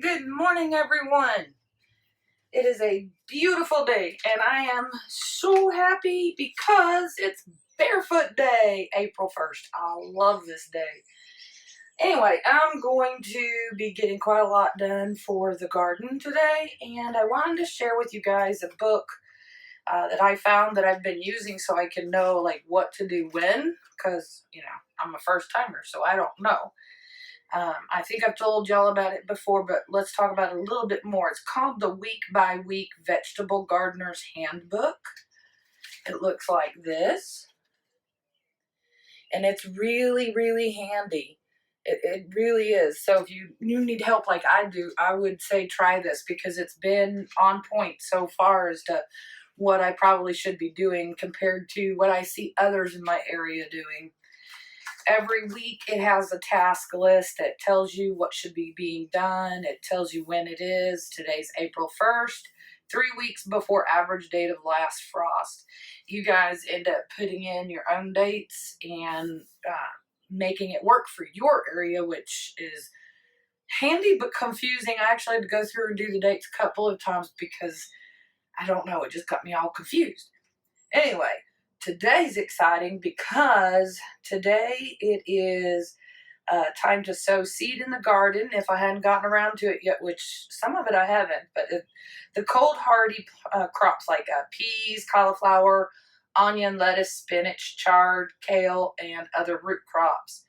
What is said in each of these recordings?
Good morning, everyone. It is a beautiful day, and I am so happy because it's Barefoot Day, April 1st. I love this day. Anyway, I'm going to be getting quite a lot done for the garden today, and I wanted to share with you guys a book that I found that I've been using so I can know like what to do when, because, I'm a first timer, so I don't know. I think I've told y'all about it before, but let's talk about it a little bit more. It's called the Week by Week Vegetable Gardener's Handbook. It looks like this. And it's really, really handy. It really is. So if you need help like I do, I would say try this because it's been on point so far as to what I probably should be doing compared to what I see others in my area doing. Every week it has a task list that tells you what should be being done. It tells you when it is. Today's April 1st, 3 weeks before average date of last frost. You guys end up putting in your own dates and making it work for your area, which is handy but confusing. I actually had to go through and do the dates a couple of times because I don't know, it just got me all confused. Anyway, today's exciting because today it is time to sow seed in the garden if I hadn't gotten around to it yet, which some of it I haven't, but the cold hardy crops like peas, cauliflower, onion, lettuce, spinach, chard, kale, and other root crops.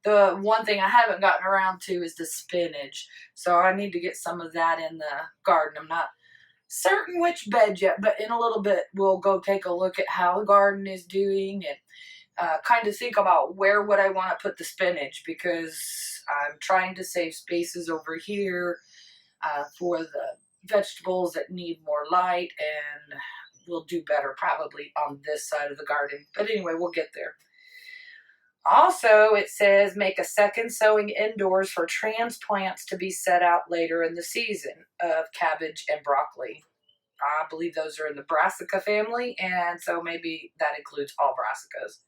The one thing I haven't gotten around to is the spinach, so I need to get some of that in the garden. I'm not certain which bed yet, but in a little bit we'll go take a look at how the garden is doing and kind of think about where would I want to put the spinach, because I'm trying to save spaces over here for the vegetables that need more light, and we'll do better probably on this side of the garden. But anyway, we'll get there. Also, it says make a second sowing indoors for transplants to be set out later in the season of cabbage and broccoli. I believe those are in the brassica family, and so maybe that includes all brassicas.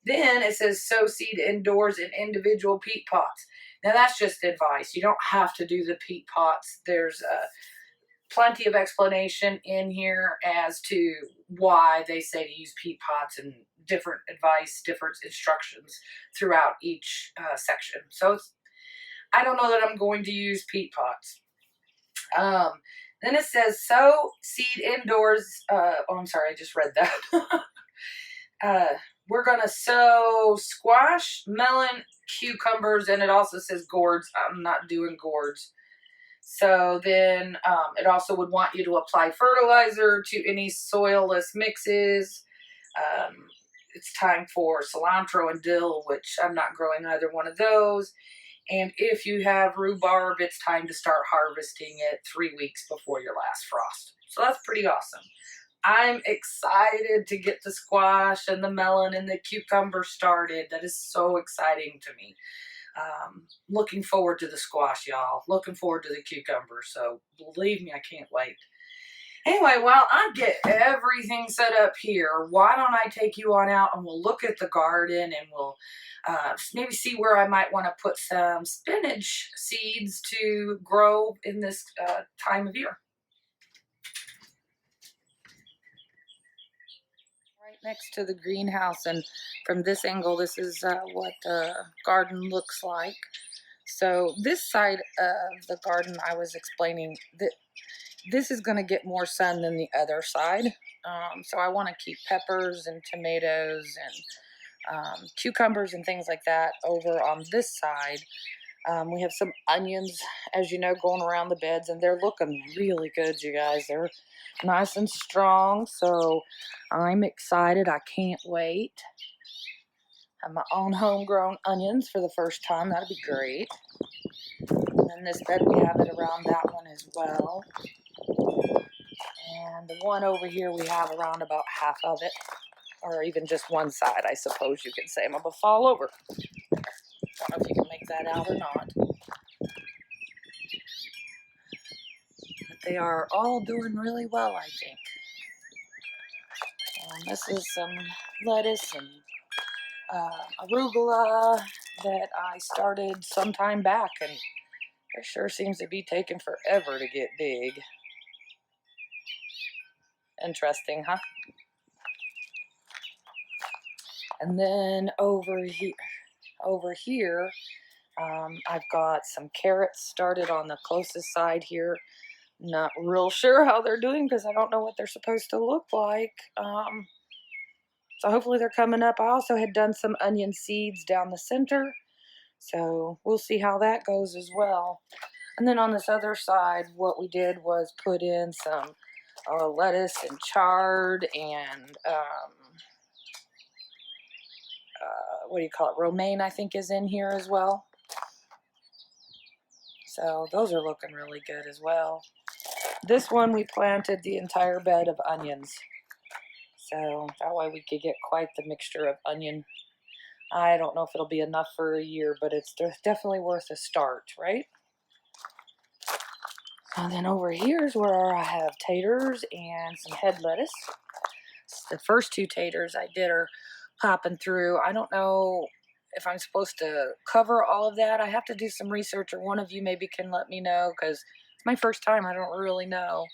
Then it says sow seed indoors in individual peat pots. Now that's just advice. You don't have to do the peat pots. There's plenty of explanation in here as to why they say to use peat pots and different advice, different instructions throughout each section. So I don't know that I'm going to use peat pots. Then it says sow seed indoors. I'm sorry, I just read that. We're going to sow squash, melon, cucumbers, and it also says gourds. I'm not doing gourds. So then it also would want you to apply fertilizer to any soilless mixes. It's time for cilantro and dill, which I'm not growing either one of those. And if you have rhubarb, it's time to start harvesting it 3 weeks before your last frost. So that's pretty awesome. I'm excited to get the squash and the melon and the cucumber started. That is so exciting to me. Looking forward to the squash, y'all. Looking forward to the cucumber. So believe me, I can't wait. Anyway, while I get everything set up here, why don't I take you on out and we'll look at the garden and we'll maybe see where I might want to put some spinach seeds to grow in this time of year. Right next to the greenhouse, and from this angle, this is what the garden looks like. So this side of the garden, I was explaining that this is going to get more sun than the other side. So I want to keep peppers and tomatoes and cucumbers and things like that over on this side. We have some onions, as you know, going around the beds, and they're looking really good, you guys. They're nice and strong, so I'm excited. I can't wait. Have my own homegrown onions for the first time. That'd be great. And then this bed, we have it around that one as well. And the one over here, we have around about half of it, or even just one side, I suppose you could say. I'm going to fall over. Don't know if you can make that out or not. But they are all doing really well, I think. And this is some lettuce and arugula that I started some time back, and It sure seems to be taking forever to get big. Interesting, huh? And then over here, I've got some carrots started on the closest side here. Not real sure how they're doing because I don't know what they're supposed to look like. So hopefully they're coming up. I also had done some onion seeds down the center, so we'll see how that goes as well. And then on this other side, what we did was put in some lettuce and chard and what do you call it? Romaine, I think, is in here as well. So those are looking really good as well. This one we planted the entire bed of onions. So that way we could get quite the mixture of onion. I don't know if it'll be enough for a year, but it's definitely worth a start, right? And then over here is where I have taters and some head lettuce. The first two taters I did are popping through. I don't know if I'm supposed to cover all of that. I have to do some research, or one of you maybe can let me know because it's my first time. I don't really know.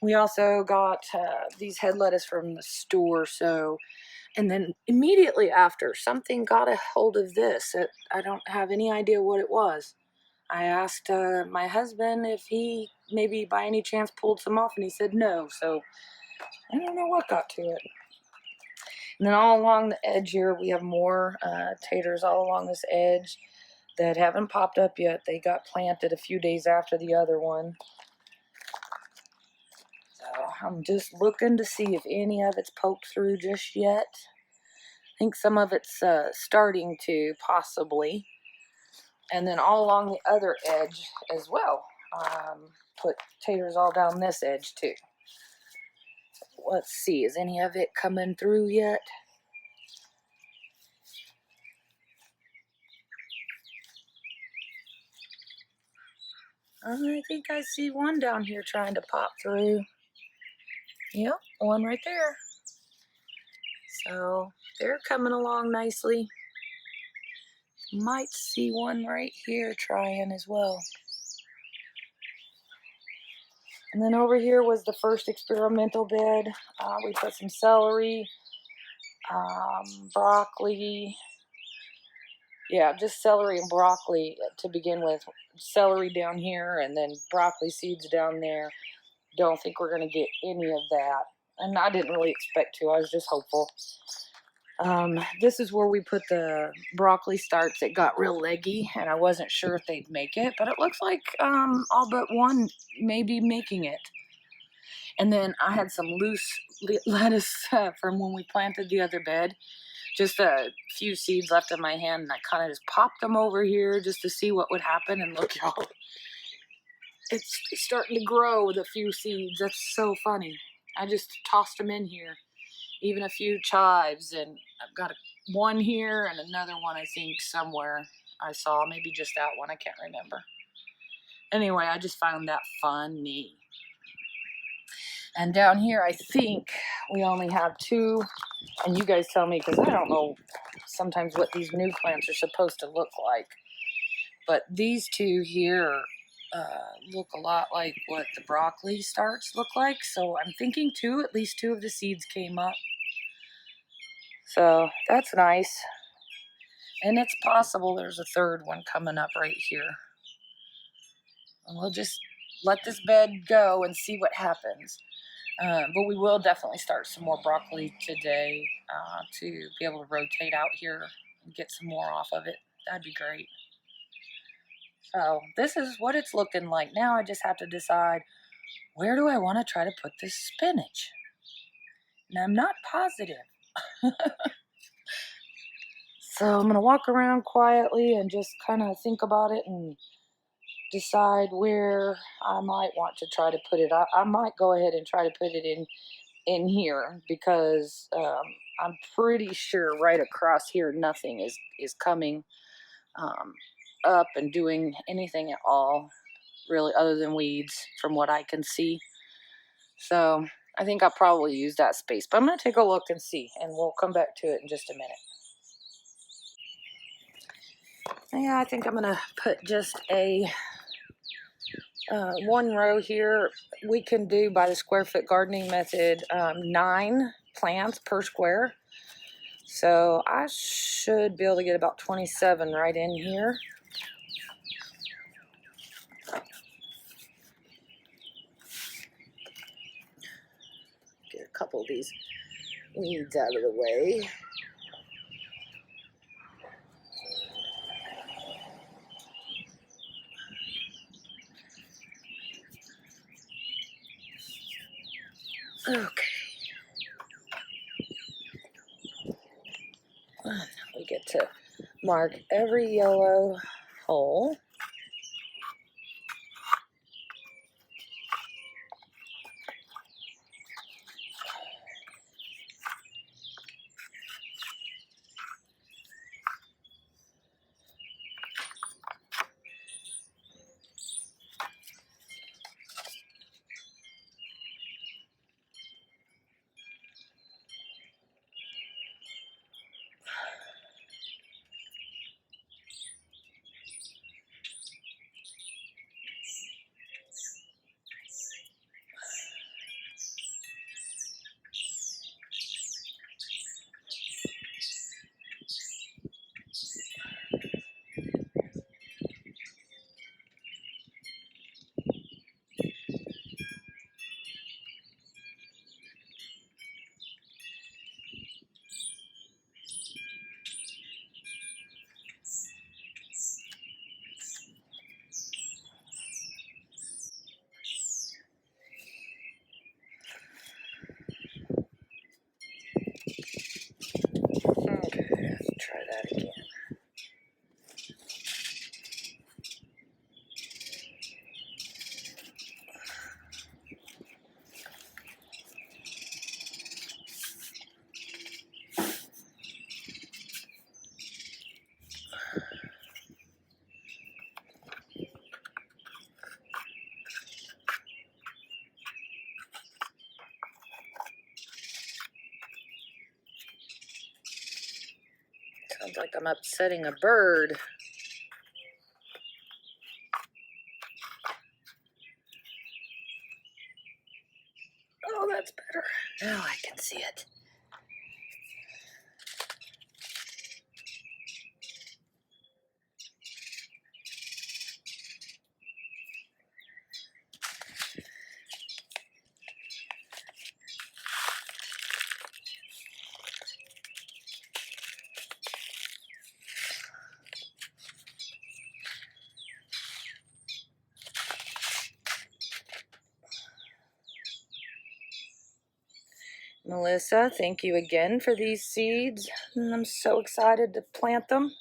We also got these head lettuce from the store, and then immediately after, something got a hold of this. I don't have any idea what it was. I asked my husband if he maybe by any chance pulled some off, and he said no. So I don't know what got to it. And then all along the edge here, we have more taters all along this edge that haven't popped up yet. They got planted a few days after the other one. So I'm just looking to see if any of it's poked through just yet. I think some of it's starting to, possibly. And then all along the other edge as well. Put taters all down this edge too. Let's see, is any of it coming through yet? I think I see one down here trying to pop through. Yep, one right there. So they're coming along nicely. Might see one right here trying as well. And then over here was the first experimental bed. We put some celery, broccoli. Yeah, just celery and broccoli to begin with. Celery down here and then broccoli seeds down there. Don't think we're going to get any of that. And I didn't really expect to. I was just hopeful. This is where we put the broccoli starts. It got real leggy, and I wasn't sure if they'd make it, but it looks like all but one may be making it. And then I had some loose lettuce from when we planted the other bed. Just a few seeds left in my hand, and I kind of just popped them over here just to see what would happen. And look, y'all, it's starting to grow with a few seeds. That's so funny. I just tossed them in here. Even a few chives, and I've got one here and another one I think somewhere I saw, maybe just that one, I can't remember. Anyway, I just found that funny. And down here I think we only have two, and you guys tell me because I don't know sometimes what these new plants are supposed to look like. But these two here look a lot like what the broccoli starts look like, so I'm thinking at least two of the seeds came up. So that's nice. And it's possible there's a third one coming up right here. And we'll just let this bed go and see what happens. But we will definitely start some more broccoli today to be able to rotate out here and get some more off of it. That'd be great. So this is what it's looking like. Now I just have to decide, where do I want to try to put this spinach? And I'm not positive. So I'm going to walk around quietly and just kind of think about it and decide where I might want to try to put it. I might go ahead and try to put it in here because I'm pretty sure right across here nothing is coming up and doing anything at all, really, other than weeds from what I can see. So I think I'll probably use that space, but I'm going to take a look and see, and we'll come back to it in just a minute. Yeah, I think I'm going to put just a one row here we can do by the square foot gardening method 9 plants per square. So I should be able to get about 27 right in here. Get a couple of these weeds out of the way. Okay. We get to mark every yellow hole. Okay, let's try that again. Sounds like I'm upsetting a bird. Oh, that's better. Now I can see it. Melissa, thank you again for these seeds. I'm so excited to plant them.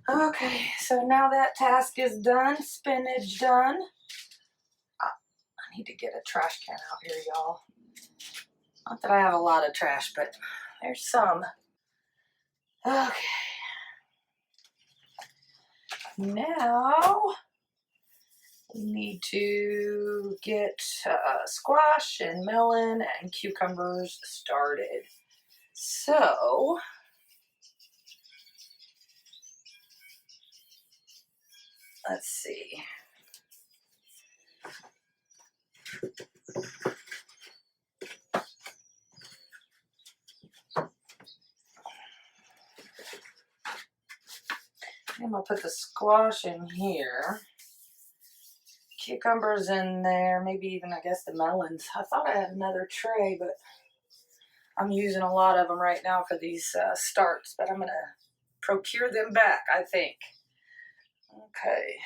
Okay, so now that task is done, spinach done. I need to get a trash can out here, y'all. Not that I have a lot of trash, but there's some. Okay. Now we need to get squash and melon and cucumbers started. So let's see. I'm gonna put the squash in here. Cucumbers in there, maybe even I guess the melons. I thought I had another tray, but I'm using a lot of them right now for these starts, but I'm gonna procure them back, I think. Okay.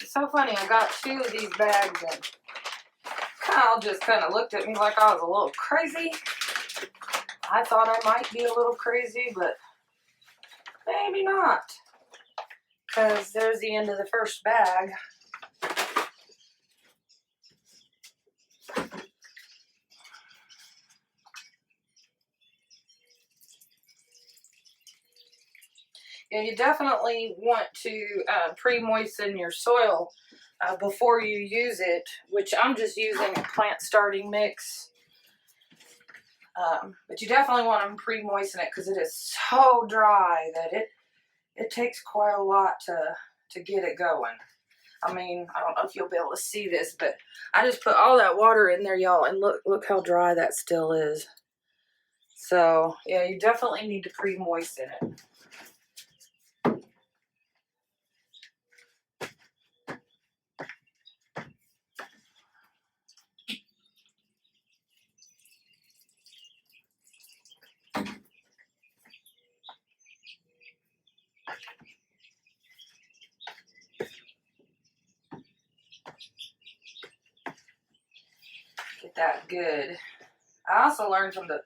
It's so funny, I got 2 of these bags and Kyle just kind of looked at me like I was a little crazy. I thought I might be a little crazy, but maybe not. Because there's the end of the first bag. Yeah, you definitely want to pre-moisten your soil before you use it, which I'm just using a plant starting mix. But you definitely want to pre-moisten it because it is so dry that it takes quite a lot to get it going. I mean, I don't know if you'll be able to see this, but I just put all that water in there, y'all, and look how dry that still is. So, yeah, you definitely need to pre-moisten it. Get that good. I also learned from the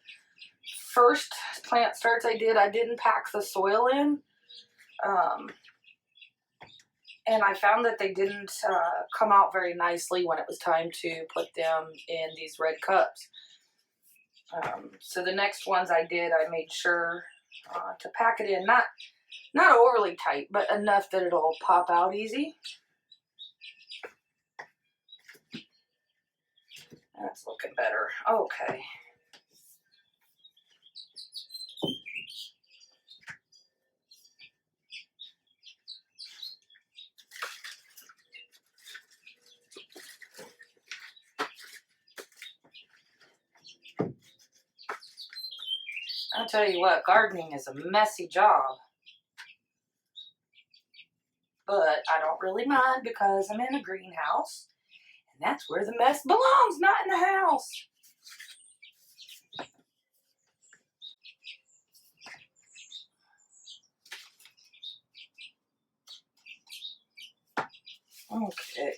first plant starts I didn't pack the soil in. And I found that they didn't come out very nicely when it was time to put them in these red cups. So the next ones I did, I made sure to pack it in, not overly tight, but enough that it'll pop out easy. That's looking better. Okay. I'll tell you what, gardening is a messy job. But I don't really mind because I'm in a greenhouse. And that's where the mess belongs, not in the house. Okay.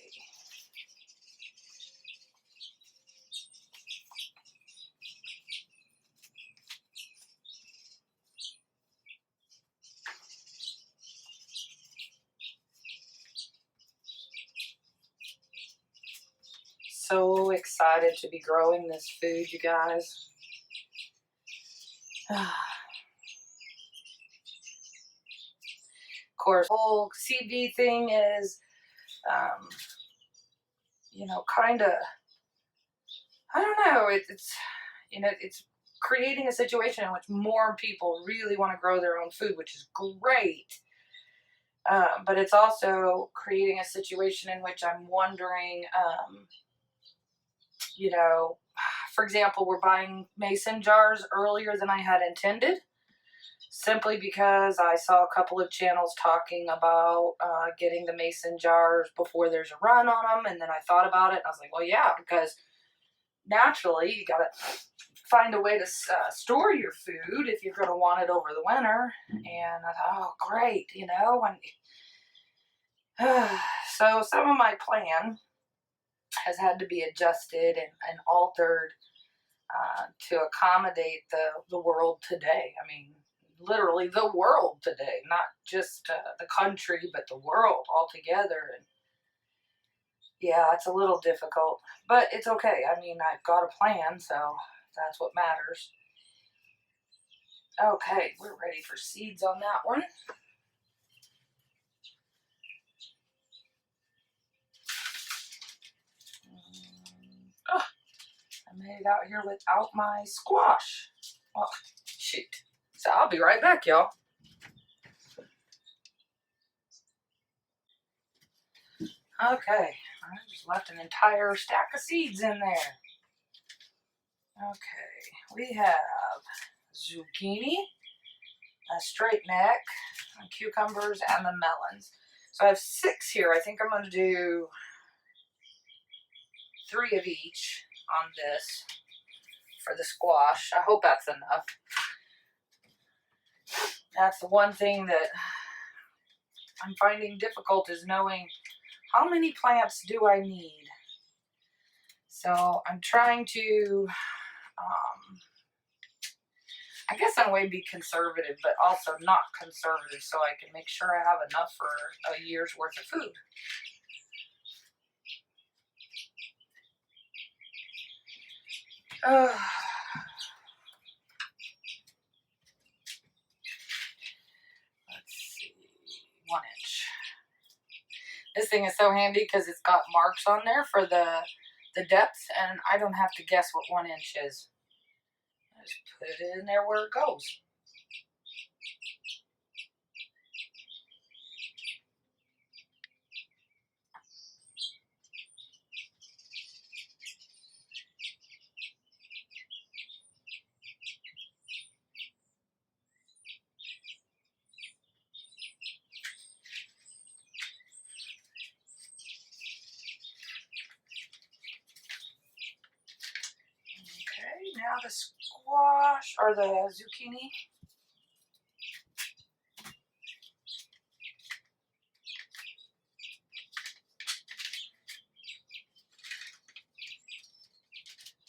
So excited to be growing this food, you guys. Of course, the whole CV thing is, kind of, I don't know, it's creating a situation in which more people really want to grow their own food, which is great. But it's also creating a situation in which I'm wondering, for example, we're buying mason jars earlier than I had intended, simply because I saw a couple of channels talking about getting the mason jars before there's a run on them. And then I thought about it and I was like, well, yeah, because naturally you got to find a way to store your food if you're going to want it over the winter. And I thought, oh, great, so some of my plan has had to be adjusted and altered to accommodate the world today. I mean, literally the world today, not just the country, but the world altogether. And yeah, it's a little difficult, but it's okay. I mean, I've got a plan, so that's what matters. Okay, we're ready for seeds on that one. Oh, I made it out here without my squash. Oh, shoot. So I'll be right back, y'all. Okay, I just left an entire stack of seeds in there. Okay, we have zucchini, a straight neck, cucumbers, and the melons. So I have 6 here. I think I'm going to do 3 of each on this for the squash. I hope that's enough. That's the one thing that I'm finding difficult, is knowing how many plants do I need. So I'm trying to, I guess in a way, be conservative, but also not conservative, so I can make sure I have enough for a year's worth of food. Let's see, 1 inch. This thing is so handy because it's got marks on there for the depth, and I don't have to guess what 1 inch is. I just put it in there where it goes. Okay, now the squash, or the zucchini.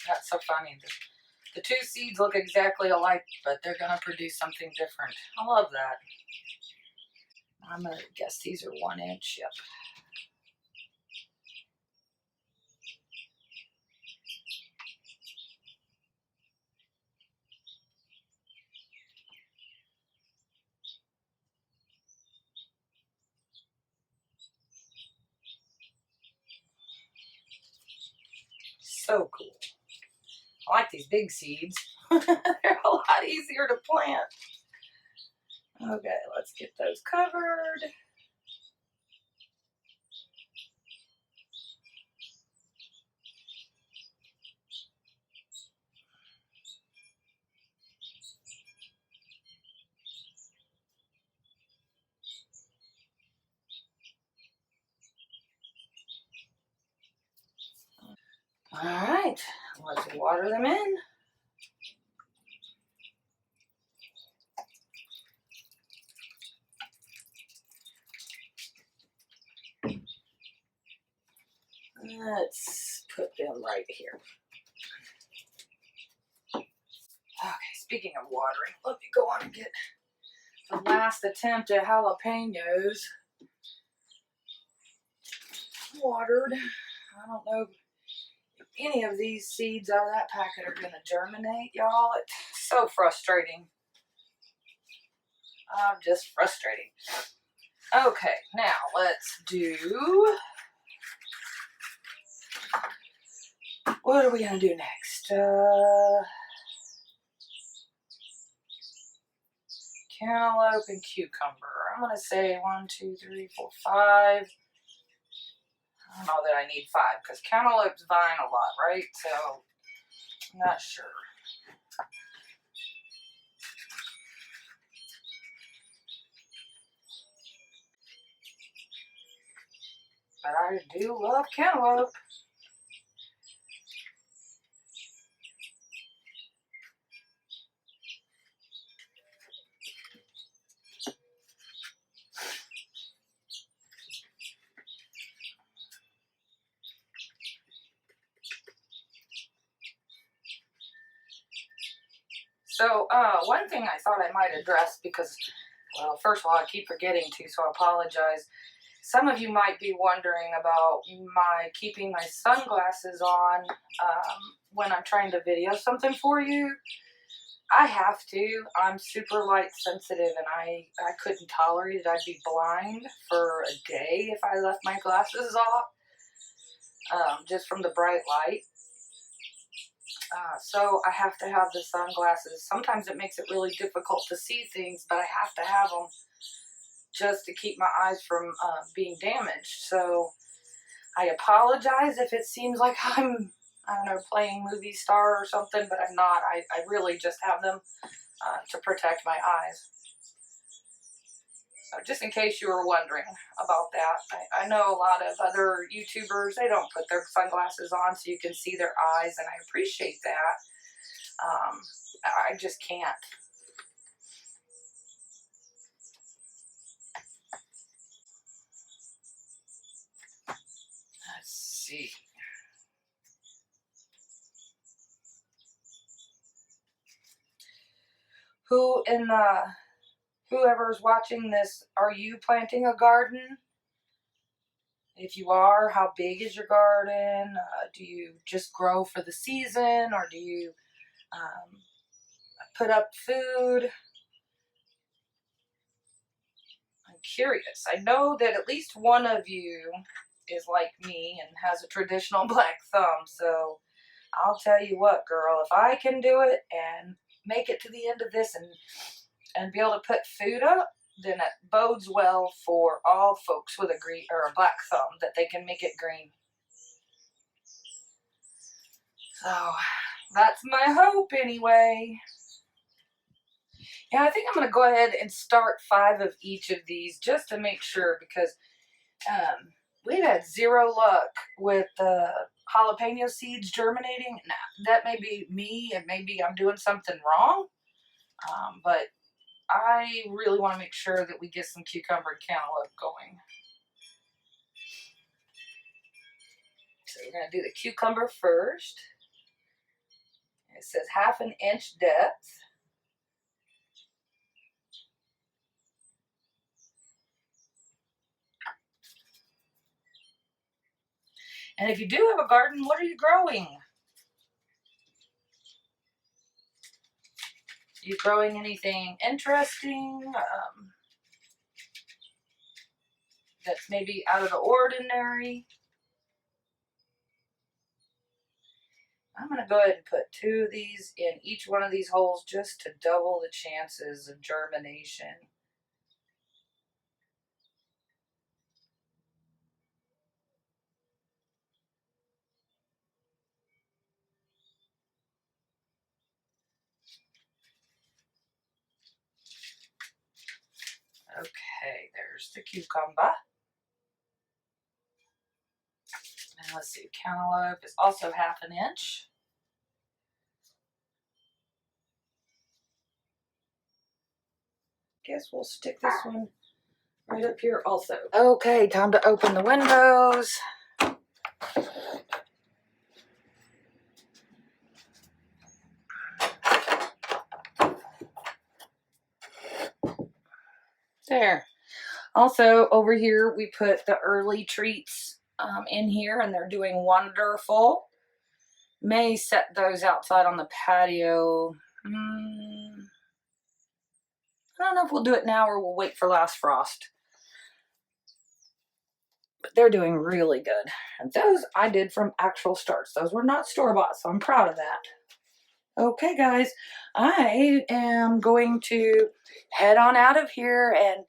That's so funny. The 2 seeds look exactly alike, but they're going to produce something different. I love that. I'm going to guess these are 1 inch. Yep. So cool. I like these big seeds. They're a lot easier to plant. Okay, let's get those covered. All right, let's water them in. Let's put them right here. Okay, speaking of watering, let me go on and get the last attempt at jalapenos watered. I don't know if any of these seeds out of that packet are going to germinate, y'all. It's so frustrating. Just frustrating. Okay, now let's do... What are we going to do next? Cantaloupe and cucumber. I'm going to say 1, 2, 3, 4, 5. I don't know that I need 5 because cantaloupes vine a lot, right? So, I'm not sure. But I do love cantaloupe. So, one thing I thought I might address because, well, first of all, I keep forgetting to, so I apologize. Some of you might be wondering about my keeping my sunglasses on when I'm trying to video something for you. I have to. I'm super light sensitive, and I couldn't tolerate it. I'd be blind for a day if I left my glasses off, just from the bright light. So I have to have the sunglasses. Sometimes it makes it really difficult to see things, but I have to have them just to keep my eyes from being damaged. So I apologize if it seems like I'm, I don't know, playing movie star or something, but I'm not. I really just have them to protect my eyes. So just in case you were wondering about that, I know a lot of other YouTubers, they don't put their sunglasses on so you can see their eyes, and I appreciate that. I just can't. Let's see. Whoever's watching this, are you planting a garden? If you are, how big is your garden? Do you just grow for the season, or do you put up food? I'm curious. I know that at least one of you is like me and has a traditional black thumb, so I'll tell you what, girl, if I can do it and make it to the end of this and be able to put food up, then it bodes well for all folks with a green or a black thumb, that they can make it green. So that's my hope anyway. Yeah, I think I'm going to go ahead and start 5 of each of these just to make sure, because we've had 0 luck with the jalapeno seeds germinating. Now, that may be me, and maybe I'm doing something wrong, but I really want to make sure that we get some cucumber and cantaloupe going. So we're going to do the cucumber first. It says 1/2 inch depth. And if you do have a garden, what are you growing? Are you growing anything interesting that's maybe out of the ordinary? I'm going to go ahead and put 2 of these in each one of these holes just to double the chances of germination. Okay, there's the cucumber. And let's see, cantaloupe is also 1/2 inch. Guess we'll stick this one right up here also. Okay, time to open the windows. There. Also, over here, we put the early treats in here, and they're doing wonderful. May set those outside on the patio. I don't know if we'll do it now or we'll wait for last frost. But they're doing really good. And those I did from actual starts. Those were not store-bought, so I'm proud of that. Okay, guys, I am going to head on out of here and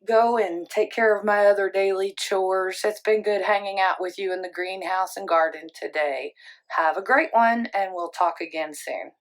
go and take care of my other daily chores. It's been good hanging out with you in the greenhouse and garden today. Have a great one, and we'll talk again soon.